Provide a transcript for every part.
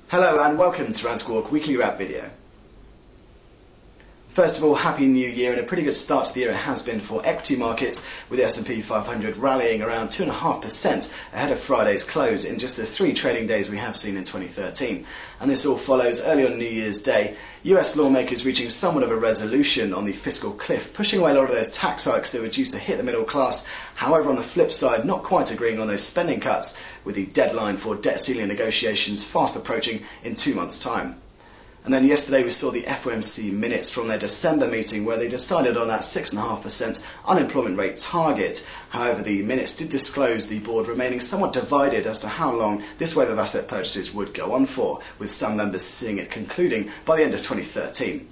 Hello and welcome to Rand Squawk Weekly Wrap video. First of all, Happy New Year, and a pretty good start to the year it has been for equity markets, with the S&P 500 rallying around 2.5% ahead of Friday's close in just the 3 trading days we have seen in 2013. And this all follows early on New Year's Day, US lawmakers reaching somewhat of a resolution on the fiscal cliff, pushing away a lot of those tax hikes that were due to hit the middle class. However, on the flip side, not quite agreeing on those spending cuts, with the deadline for debt ceiling negotiations fast approaching in 2 months' time. And then yesterday we saw the FOMC minutes from their December meeting where they decided on that 6.5% unemployment rate target. However, the minutes did disclose the board remaining somewhat divided as to how long this wave of asset purchases would go on for, with some members seeing it concluding by the end of 2013.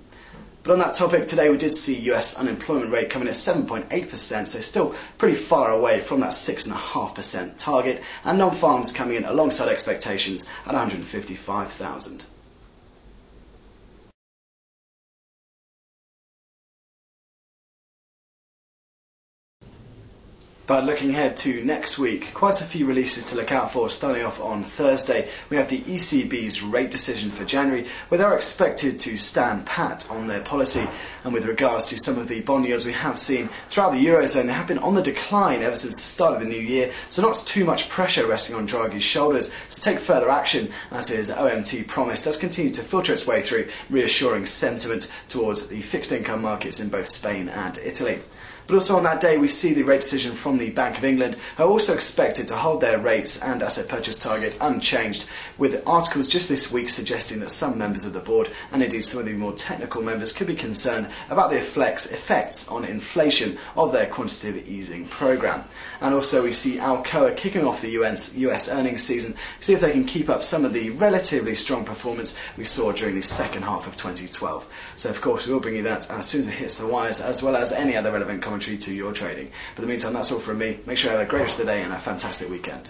But on that topic, today we did see US unemployment rate coming at 7.8%, so still pretty far away from that 6.5% target, and non-farms coming in alongside expectations at 155,000. But looking ahead to next week, quite a few releases to look out for. Starting off on Thursday, we have the ECB's rate decision for January, where they're expected to stand pat on their policy. And with regards to some of the bond yields we have seen throughout the Eurozone, they have been on the decline ever since the start of the new year, so not too much pressure resting on Draghi's shoulders to take further action, as his OMT promise does continue to filter its way through, reassuring sentiment towards the fixed income markets in both Spain and Italy. But also on that day we see the rate decision from the Bank of England, who are also expected to hold their rates and asset purchase target unchanged, with articles just this week suggesting that some members of the board, and indeed some of the more technical members, could be concerned about the effects on inflation of their quantitative easing programme. And also we see Alcoa kicking off the US earnings season, see if they can keep up some of the relatively strong performance we saw during the second half of 2012. So of course we will bring you that as soon as it hits the wires, as well as any other relevant commentary to your trading. But in the meantime, that's all from me. Make sure you have a great rest of the day and a fantastic weekend.